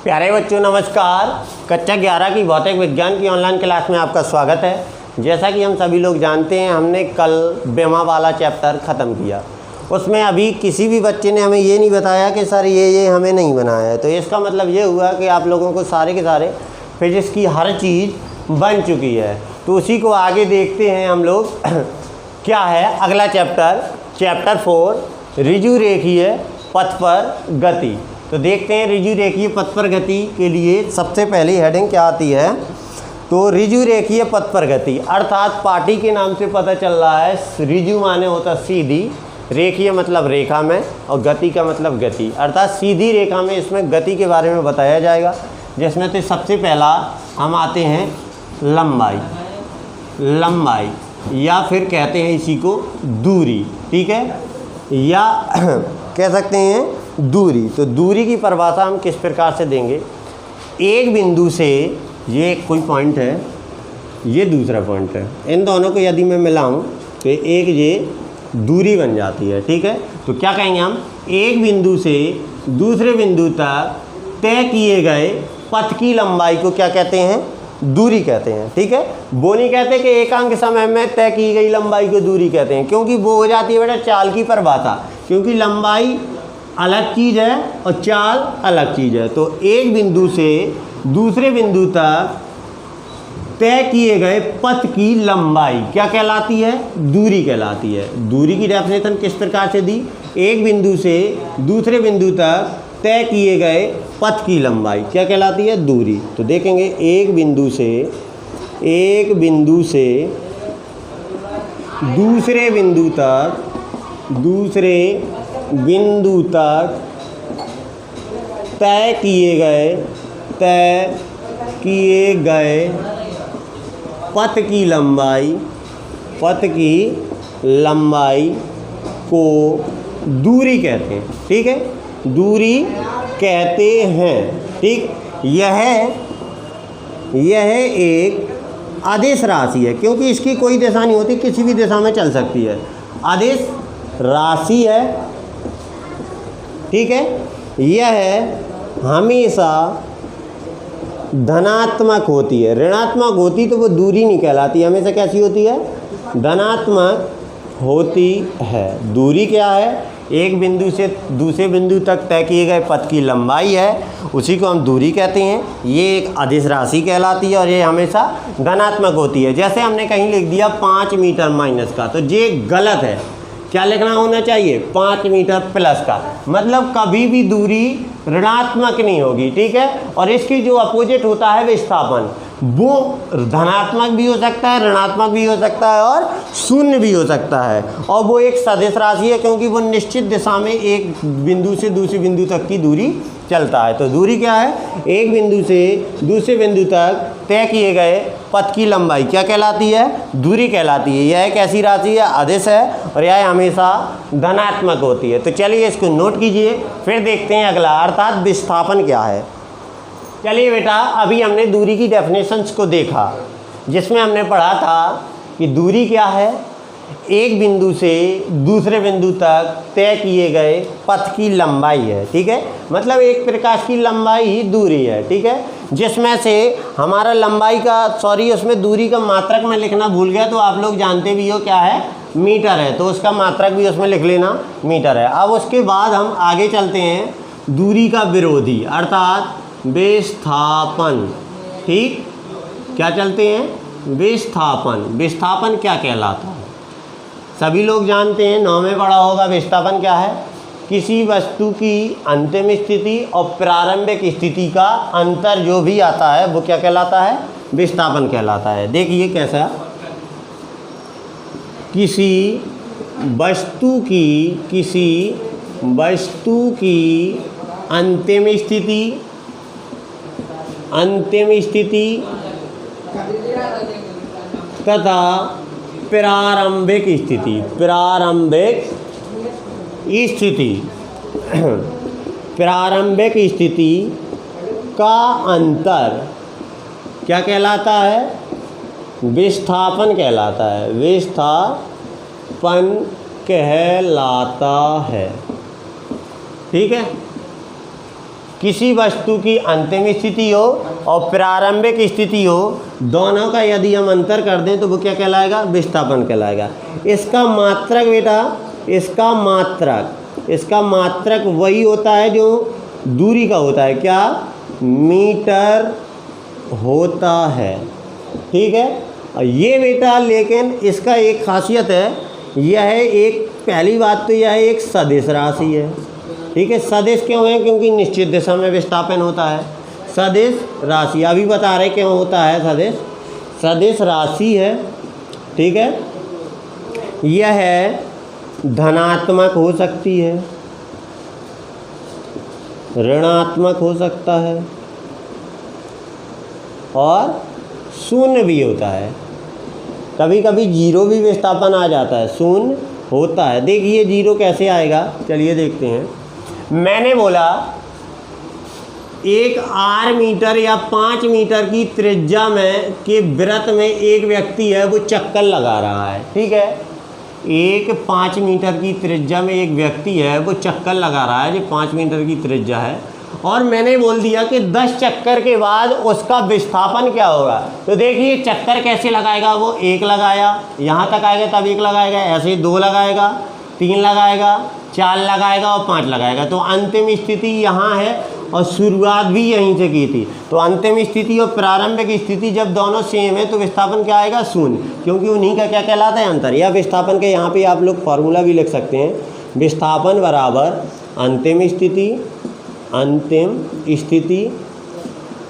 प्यारे बच्चों नमस्कार। कक्षा 11 की भौतिक विज्ञान की ऑनलाइन क्लास में आपका स्वागत है। जैसा कि हम सभी लोग जानते हैं, हमने कल बेमा वाला चैप्टर ख़त्म किया। उसमें अभी किसी भी बच्चे ने हमें ये नहीं बताया कि सर ये हमें नहीं बनाया है। तो इसका मतलब ये हुआ कि आप लोगों को सारे के सारे फिजिक्स की हर चीज़ बन चुकी है। तो उसी को आगे देखते हैं हम लोग। क्या है अगला चैप्टर 4 ऋजु रेखीय पथ पर गति। तो देखते हैं ऋजु रेखीय पथ पर गति के लिए सबसे पहली हेडिंग क्या आती है। तो ऋजु रेखीय पथ पर गति अर्थात पाटी के नाम से पता चल रहा है। ऋजु माने होता सीधी, रेखीय मतलब रेखा में, और गति का मतलब गति अर्थात सीधी रेखा में। इसमें गति के बारे में बताया जाएगा, जिसमें तो सबसे पहला हम आते हैं लंबाई या फिर कहते हैं इसी को दूरी। ठीक है, या कह सकते हैं दूरी। तो दूरी की परिभाषा हम किस प्रकार से देंगे। एक बिंदु से, ये कोई पॉइंट है, ये दूसरा पॉइंट है, इन दोनों को यदि मैं मिलाऊं तो एक ये दूरी बन जाती है। ठीक है, तो क्या कहेंगे हम, एक बिंदु से दूसरे बिंदु तक तय किए गए पथ की लंबाई को क्या कहते हैं, दूरी कहते हैं। ठीक है, वो नहीं कहते कि एकांक समय में तय की गई लंबाई को दूरी कहते हैं, क्योंकि वो हो जाती है बेटा चाल की परिभाषा। क्योंकि लंबाई अलग चीज़ है और चाल अलग चीज़ है। तो एक बिंदु से दूसरे बिंदु तक तय किए गए पथ की लंबाई क्या कहलाती है, दूरी कहलाती है। दूरी की डेफिनेशन किस प्रकार से दी, एक बिंदु से दूसरे बिंदु तक तय किए गए पथ की लंबाई क्या कहलाती है, दूरी। तो देखेंगे एक बिंदु से दूसरे बिंदु तक तय किए गए पथ की लंबाई को दूरी कहते हैं। ठीक है, दूरी कहते हैं। ठीक, यह एक अदिश राशि है, क्योंकि इसकी कोई दिशा नहीं होती, किसी भी दिशा में चल सकती है। अदिश राशि है। ठीक है, यह हमेशा धनात्मक होती है। ऋणात्मक होती तो वो दूरी नहीं कहलाती, हमेशा कैसी होती है, धनात्मक होती है। दूरी क्या है, एक बिंदु से दूसरे बिंदु तक तय किए गए पथ की लंबाई है, उसी को हम दूरी कहते हैं। ये एक अदिश राशि कहलाती है और ये हमेशा धनात्मक होती है। जैसे हमने कहीं लिख दिया 5 मीटर माइनस का, तो ये गलत है। क्या लिखना होना चाहिए, 5 मीटर प्लस का, मतलब कभी भी दूरी ऋणात्मक नहीं होगी। ठीक है, और इसकी जो अपोजिट होता है विस्थापन, वो धनात्मक भी हो सकता है, ऋणात्मक भी हो सकता है और शून्य भी हो सकता है। और वो एक सदिश राशि है, क्योंकि वो निश्चित दिशा में एक बिंदु से दूसरे बिंदु तक की दूरी चलता है। तो दूरी क्या है, एक बिंदु से दूसरे बिंदु तक तय किए गए पथ की लंबाई क्या कहलाती है, दूरी कहलाती है। यह एक ऐसी राशि है, अदिश है, और यह हमेशा धनात्मक होती है। तो चलिए इसको नोट कीजिए, फिर देखते हैं अगला, अर्थात विस्थापन क्या है। चलिए बेटा, अभी हमने दूरी की डेफिनेशंस को देखा, जिसमें हमने पढ़ा था कि दूरी क्या है, एक बिंदु से दूसरे बिंदु तक तय किए गए पथ की लंबाई है। ठीक है, मतलब एक प्रकाश की लंबाई ही दूरी है। ठीक है, जिसमें से हमारा लंबाई का उसमें दूरी का मात्रक मैं लिखना भूल गया, तो आप लोग जानते भी हो क्या है, मीटर है, तो उसका मात्रक भी उसमें लिख लेना, मीटर है। अब उसके बाद हम आगे चलते हैं, दूरी का विरोधी अर्थात विस्थापन। ठीक, क्या चलते हैं, विस्थापन क्या कहलाता है, सभी लोग जानते हैं, 9 में पढ़ा होगा। विस्थापन क्या है, किसी वस्तु की अंतिम स्थिति और प्रारंभिक स्थिति का अंतर जो भी आता है वो क्या कहलाता है, विस्थापन कहलाता है। देखिए कैसा, किसी वस्तु की अंतिम स्थिति तथा प्रारंभिक स्थिति का अंतर क्या कहलाता है, विस्थापन कहलाता है। विस्थापन कहलाता है। ठीक है, किसी वस्तु की अंतिम स्थिति हो और प्रारंभिक स्थिति हो, दोनों का यदि हम अंतर कर दें तो वो क्या कहलाएगा? विस्थापन कहलाएगा। इसका मात्रक बेटा, इसका मात्रक वही होता है जो दूरी का होता है। क्या? मीटर होता है। ठीक है। और ये बेटा लेकिन इसका एक खासियत है, यह एक पहली बात तो यह एक सदिश राशि है। ठीक है। सदिश क्यों है? क्योंकि निश्चित दिशा में विस्थापन होता है। सदिश राशि अभी बता रहे क्यों होता है सदिश। सदिश राशि है। ठीक है। यह धनात्मक हो सकती है, ऋणात्मक हो सकता है और शून्य भी होता है। कभी कभी जीरो भी विस्थापन आ जाता है, शून्य होता है। देखिए जीरो कैसे आएगा, चलिए देखते हैं। मैंने बोला 1 r मीटर या 5 मीटर की त्रिज्या में के वृत्त में एक व्यक्ति है, वो चक्कर लगा रहा है। ठीक है। 5 मीटर की त्रिज्या में एक व्यक्ति है, वो चक्कर लगा रहा है, जो 5 मीटर की त्रिज्या है। और मैंने बोल दिया कि 10 चक्कर के बाद उसका विस्थापन क्या होगा। तो देखिए चक्कर कैसे लगाएगा, वो 1 लगाया, यहाँ तक आएगा तब 1 लगाएगा, ऐसे ही 2 लगाएगा, 3 लगाएगा, 4 लगाएगा और 5 लगाएगा। तो अंतिम स्थिति यहाँ है और शुरुआत भी यहीं से की थी। तो अंतिम स्थिति और प्रारंभिक स्थिति जब दोनों सेम है तो विस्थापन क्या आएगा? शून्य, क्योंकि उन्हीं का क्या कहलाता है? अंतर। या विस्थापन के यहाँ पे आप लोग फॉर्मूला भी लिख सकते हैं, विस्थापन बराबर अंतिम स्थिति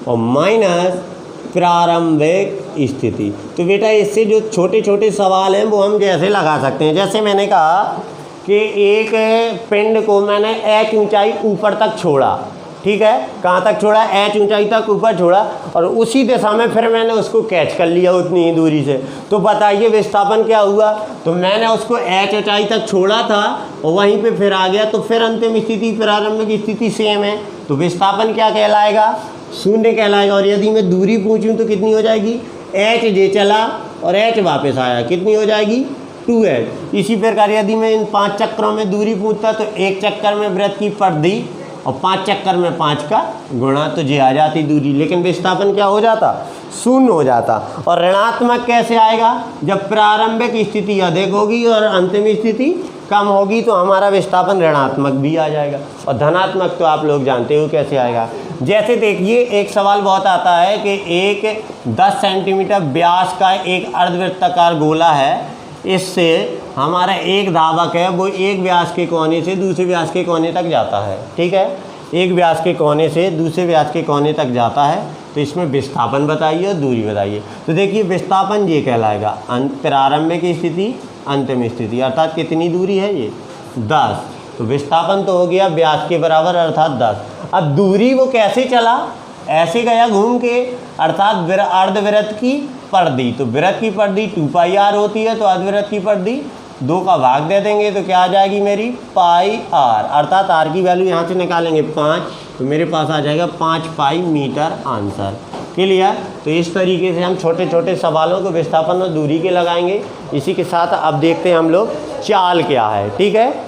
और माइनस प्रारंभिक स्थिति। तो बेटा इससे जो छोटे छोटे सवाल हैं वो हम जैसे लगा सकते हैं। जैसे मैंने कहा कि एक पिंड को मैंने h ऊंचाई ऊपर तक छोड़ा। ठीक है। कहाँ तक छोड़ा? h ऊंचाई तक ऊपर छोड़ा और उसी दिशा में फिर मैंने उसको कैच कर लिया उतनी ही दूरी से। तो बताइए विस्थापन क्या हुआ? तो मैंने उसको h ऊंचाई तक छोड़ा था और वहीं पे फिर आ गया, तो फिर अंतिम स्थिति प्रारंभिक स्थिति सेम है, तो विस्थापन क्या कहलाएगा? शून्य कहलाएगा। और यदि मैं दूरी पूछूं तो कितनी हो जाएगी? h जे चला और h वापस आया, कितनी हो जाएगी? 2h। इसी प्रकार यदि मैं इन 5 चक्करों में दूरी पूछता तो 1 चक्कर में वृत्त की परिधि और 5 चक्कर में 5 का गुणा, तो जे आ जाती दूरी, लेकिन विस्थापन क्या हो जाता? शून्य हो जाता। और ऋणात्मक कैसे आएगा? जब प्रारंभिक स्थिति अधिक होगी और अंतिम स्थिति कम होगी तो हमारा विस्थापन ऋणात्मक भी आ जाएगा। और धनात्मक तो आप लोग जानते हो कैसे आएगा। जैसे देखिए एक सवाल बहुत आता है कि एक 10 सेंटीमीटर व्यास का एक अर्धवृत्ताकार गोला है, इससे हमारा एक धावक है, वो एक व्यास के कोने से दूसरे व्यास के कोने तक जाता है। ठीक है। एक व्यास के कोने से दूसरे व्यास के कोने तक जाता है, तो इसमें विस्थापन बताइए और दूरी बताइए। तो देखिए विस्थापन ये कहलाएगा प्रारंभिक स्थिति अंतिम स्थिति, अर्थात कितनी दूरी है ये? 10। तो विस्थापन तो हो गया व्यास के बराबर अर्थात 10। अब दूरी वो कैसे चला? ऐसे गया घूम के, अर्थात अर्धवृत्त की परिधि। तो वृत्त की परिधि 2πr होती है, तो अर्धवृत्त की परिधि 2 का भाग दे देंगे तो क्या आ जाएगी मेरी? πr, अर्थात r की वैल्यू यहाँ से निकालेंगे 5, तो मेरे पास आ जाएगा 5 पाई मीटर आंसर। क्लियर? तो इस तरीके से हम छोटे छोटे सवालों को विस्थापन और दूरी के लगाएंगे। इसी के साथ अब देखते हैं हम लोग चाल क्या है। ठीक है।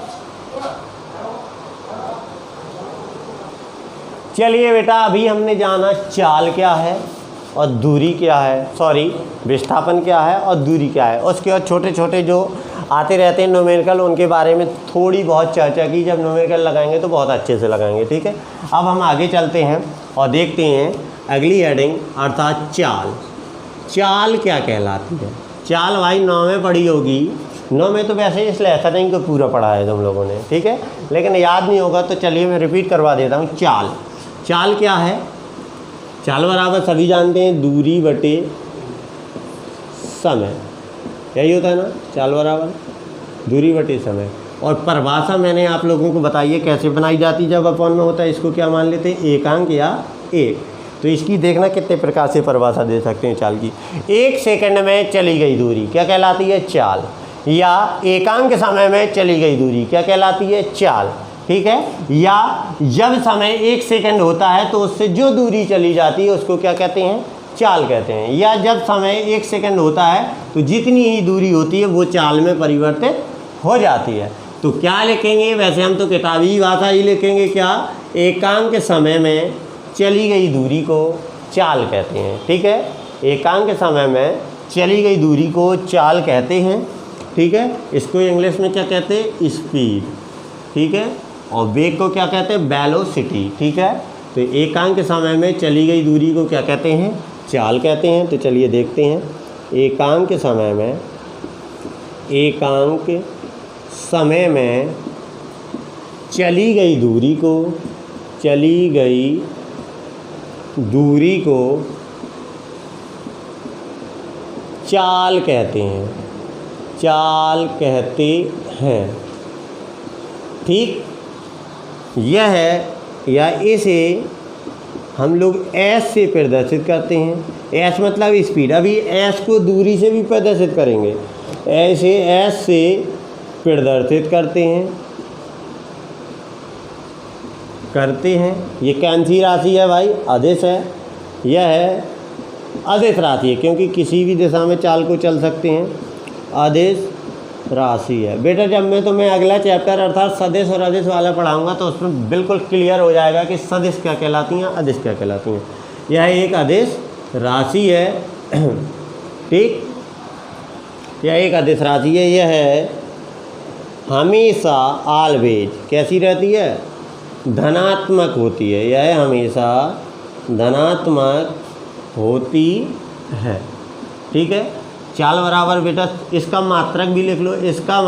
चलिए बेटा अभी हमने जाना चाल क्या है और दूरी क्या है, सॉरी विस्थापन क्या है और दूरी क्या है। उसके बाद छोटे छोटे जो आते रहते हैं न्यूमेरिकल, उनके बारे में थोड़ी बहुत चर्चा की। जब न्यूमेरिकल लगाएंगे तो बहुत अच्छे से लगाएंगे। ठीक है। अब हम आगे चलते हैं और देखते हैं अगली हेडिंग, अर्थात चाल। चाल क्या कहलाती है? चाल भाई 9 में पढ़ी होगी। 9 में तो वैसे इसलिए ऐसा नहीं कि पूरा पढ़ा है तुम लोगों ने। ठीक है। लेकिन याद नहीं होगा तो चलिए मैं रिपीट करवा देता हूँ। चाल, चाल क्या है? चाल बराबर सभी जानते हैं दूरी बटे समय, यही होता है ना? चाल बराबर दूरी बटे समय। और परिभाषा मैंने आप लोगों को बताई है कैसे बनाई जाती है। जब अपॉन में होता है इसको क्या मान लेते हैं? एकांक या एक। तो इसकी देखना कितने प्रकार से परिभाषा दे सकते हैं चाल की। 1 सेकंड में चली गई दूरी क्या कहलाती है? चाल। या एकांक समय में चली गई दूरी क्या कहलाती है? चाल। ठीक है। या जब समय 1 सेकंड होता है तो उससे जो दूरी चली जाती है उसको क्या कहते हैं? चाल कहते हैं। या जब समय 1 सेकंड होता है तो जितनी ही दूरी होती है वो चाल में परिवर्तित हो जाती है। तो क्या लिखेंगे, वैसे हम तो किताबी भाषा ही लिखेंगे, क्या, एकांक समय में चली गई दूरी को चाल कहते हैं। ठीक है, एकांक समय में चली गई दूरी को चाल कहते हैं। ठीक है, इसको इंग्लिश में क्या कहते हैं, स्पीड। ठीक है, और वेग को क्या कहते हैं, वेलोसिटी। ठीक है, तो एकांक समय में चली गई दूरी को क्या कहते हैं, चाल कहते हैं। तो चलिए देखते हैं, एकांक समय में चली गई दूरी को चाल कहते हैं। ठीक, यह है, या इसे हम लोग एस से प्रदर्शित करते हैं। एस मतलब स्पीड। अभी एस को दूरी से भी प्रदर्शित करेंगे, ऐसे एस से प्रदर्शित करते हैं। ये कौन सी राशि है भाई, अदिश है। यह है अदिश राशि है, क्योंकि किसी भी दिशा में चाल को चल सकते हैं, अदिश राशि है। बेटा जब मैं अगला चैप्टर अर्थात सदिश और अदिश वाला पढ़ाऊंगा तो उसमें बिल्कुल क्लियर हो जाएगा कि सदिश क्या कहलाती हैं, अदिश क्या कहलाती हैं। यह एक अदिश राशि है। ठीक, यह एक अदिश राशि है। यह है हमेशा ऑलवेज कैसी रहती है, धनात्मक होती है। यह हमेशा धनात्मक होती है। ठीक है, चाल बराबर बेटा इसका मात्रक भी लिख लो। इसका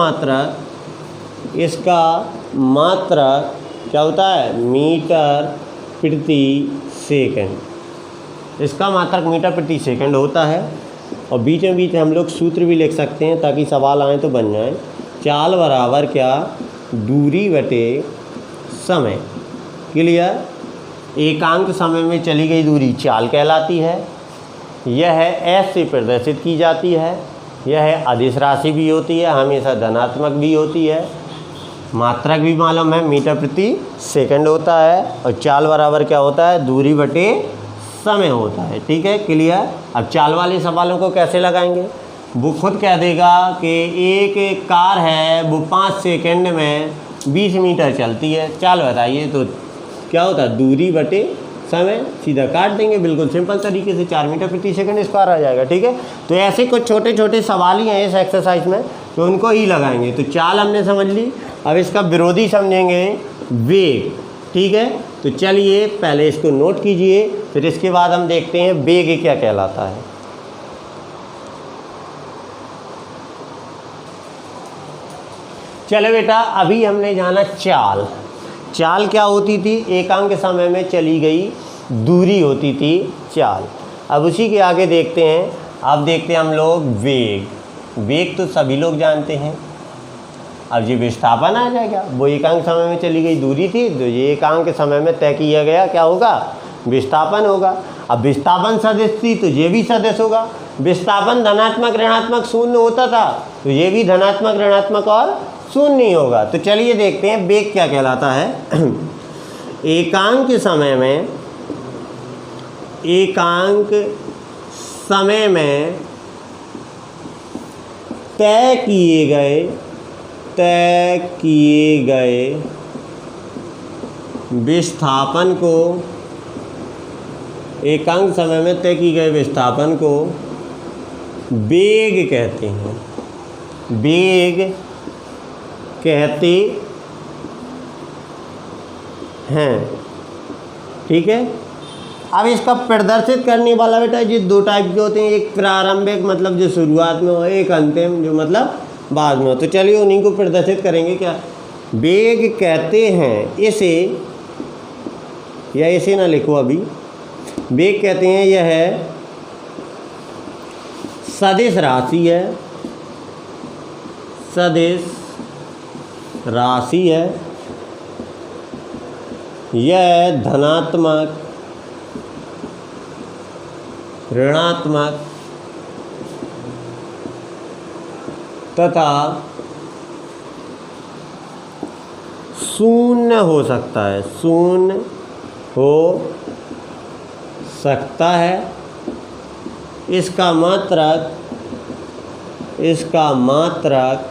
मात्रक क्या होता है, मीटर प्रति सेकंड। इसका मात्रक मीटर प्रति सेकंड होता है। और बीच में हम लोग सूत्र भी लिख सकते हैं ताकि सवाल आए तो बन जाए। चाल बराबर क्या, दूरी बटे समय। क्लियर, एकांक समय में चली गई दूरी चाल कहलाती है। यह है एस से प्रदर्शित की जाती है। यह है अदिश राशि भी होती है, हमेशा धनात्मक भी होती है। मात्रक भी मालूम है, मीटर प्रति सेकंड होता है। और चाल बराबर क्या होता है, दूरी बटे समय होता है। ठीक है, क्लियर। अब चाल वाले सवालों को कैसे लगाएंगे, वो खुद कह देगा कि एक कार है, वो 5 सेकंड में 20 मीटर चलती है। चाल बताइए, तो क्या होता है, दूरी बटे समय, सीधा काट देंगे। बिल्कुल सिंपल तरीके से 4 मीटर प्रति सेकंड स्क्वायर आ जाएगा। ठीक है, तो ऐसे कुछ छोटे छोटे सवाल ही हैं इस एक्सरसाइज में, तो उनको ही लगाएंगे। तो चाल हमने समझ ली, अब इसका विरोधी समझेंगे, वेग। ठीक है, तो चलिए पहले इसको नोट कीजिए, फिर इसके बाद हम देखते हैं वेग क्या कहलाता है। चलो बेटा, अभी हमने जाना चाल। चाल क्या होती थी, एकांक समय में चली गई दूरी होती थी चाल। अब उसी के आगे देखते हैं, अब देखते हैं हम लोग वेग। वेग तो सभी लोग जानते हैं। अब ये विस्थापन आ जाएगा, वो एकांक समय में चली गई दूरी थी, तो ये एकांक समय में तय किया गया क्या होगा, विस्थापन होगा। अब विस्थापन सदिश थी तो ये भी सदिश होगा। विस्थापन धनात्मक ऋणात्मक शून्य होता था, तो ये भी धनात्मक ऋणात्मक और शून्य ही होगा। तो चलिए देखते हैं वेग क्या कहलाता है। एकांक समय में तय किए गए विस्थापन को, एकांक समय में तय किए गए विस्थापन को वेग कहते हैं। वेग कहते हैं। ठीक है, अब इसका प्रदर्शित करने वाला बेटा ये 2 टाइप के होते हैं, एक प्रारंभिक मतलब जो शुरुआत में हो, एक अंतिम जो मतलब बाद में हो। तो चलिए उन्हीं को प्रदर्शित करेंगे। क्या वेग कहते हैं इसे, या इसे ना लिखो अभी, वेग कहते हैं यह है सदिश राशि है, सदिश राशि है। यह धनात्मक ऋणात्मक तथा शून्य हो सकता है, शून्य हो सकता है। इसका मात्रक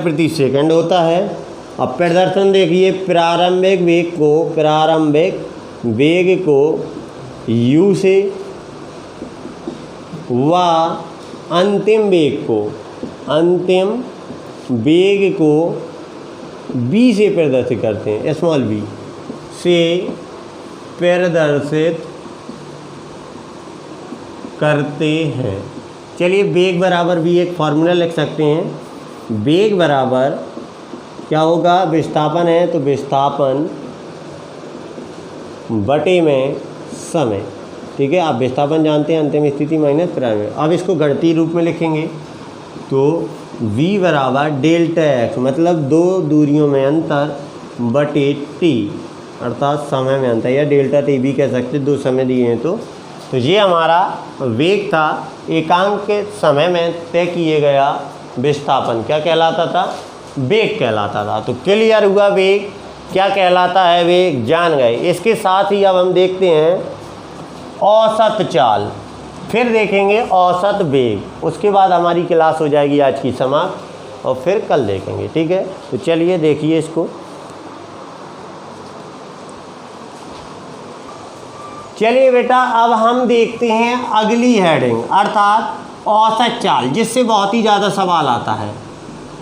प्रति सेकंड होता है। अब प्रदर्शन देखिए, प्रारंभिक वेग को u से व अंतिम वेग को b से प्रदर्शित करते हैं, स्मॉल b से प्रदर्शित करते हैं। चलिए वेग बराबर भी एक फॉर्मूला लिख सकते हैं। वेग बराबर क्या होगा, विस्थापन है तो विस्थापन बटे में समय। ठीक है, आप विस्थापन जानते हैं, अंतिम स्थिति माइनस प्रारंभिक। अब इसको गणितीय रूप में लिखेंगे तो v बराबर डेल्टा x, मतलब दो दूरियों में अंतर बटे t, अर्थात समय में अंतर, या डेल्टा t भी कह सकते, दो समय दिए हैं तो ये हमारा वेग था। एकांक के समय में तय किए गया विस्थापन क्या कहलाता था, वेग कहलाता था। तो क्लियर हुआ वेग क्या कहलाता है, वेग जान गए। इसके साथ ही अब हम देखते हैं औसत चाल, फिर देखेंगे औसत वेग, उसके बाद हमारी क्लास हो जाएगी आज की समाप्त और फिर कल देखेंगे। ठीक है, तो चलिए देखिए इसको। चलिए बेटा, अब हम देखते हैं अगली हेडिंग, अर्थात औसत चाल, जिससे बहुत ही ज़्यादा सवाल आता है।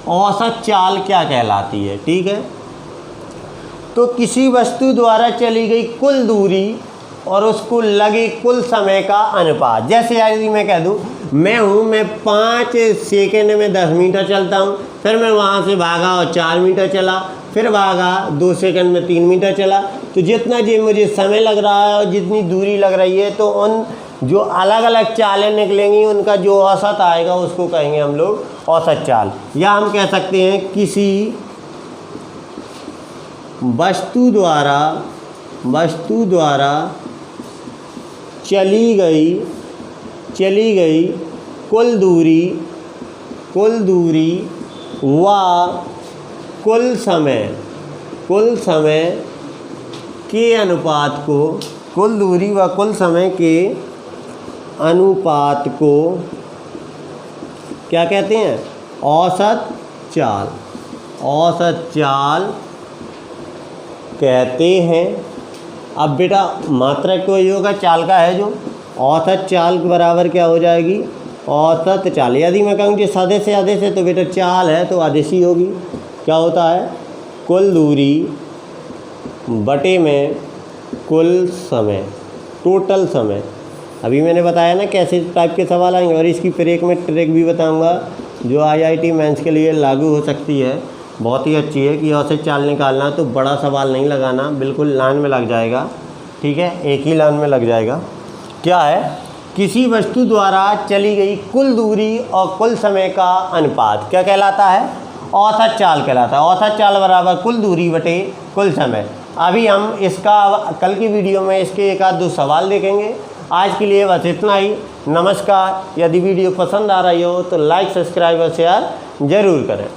औसत चाल क्या कहलाती है। ठीक है, तो किसी वस्तु द्वारा चली गई कुल दूरी और उसको लगे कुल समय का अनुपात। जैसे यदि मैं कह दूँ मैं 5 सेकंड में 10 मीटर चलता हूँ, फिर मैं वहाँ से भागा और 4 मीटर चला, फिर भागा 2 सेकंड में 3 मीटर चला, तो जितना जो मुझे समय लग रहा है और जितनी दूरी लग रही है, तो उन जो अलग अलग चालें निकलेंगी उनका जो औसत आएगा उसको कहेंगे हम लोग औसत चाल। या हम कह सकते हैं किसी वस्तु द्वारा चली गई कुल दूरी व कुल समय के अनुपात को, कुल दूरी व कुल समय के अनुपात को क्या कहते हैं, औसत चाल। औसत चाल कहते हैं। अब बेटा मात्रक तो ये होगा, चाल का है जो, औसत चाल के बराबर क्या हो जाएगी, औसत चाल। यदि मैं कहूँ कि सदस्य से आदेश है तो बेटा चाल है तो आदेश ही होगी। क्या होता है, कुल दूरी बटे में कुल समय, टोटल समय। अभी मैंने बताया ना कैसे टाइप के सवाल आएंगे, और इसकी फिर एक मैं ट्रिक भी बताऊंगा जो IIT मेंस के लिए लागू हो सकती है, बहुत ही अच्छी है कि औसत चाल निकालना तो बड़ा सवाल नहीं लगाना, बिल्कुल लाइन में लग जाएगा। ठीक है, एक ही लाइन में लग जाएगा। क्या है, किसी वस्तु द्वारा चली गई कुल दूरी और कुल समय का अनुपात क्या कहलाता है, औसत चाल कहलाता है। औसत चाल बराबर कुल दूरी बटे कुल समय। अभी हम इसका कल की वीडियो में इसके एक आध दो सवाल देखेंगे। आज के लिए बस इतना ही। नमस्कार। यदि वीडियो पसंद आ रही हो तो लाइक, सब्सक्राइब और शेयर ज़रूर करें।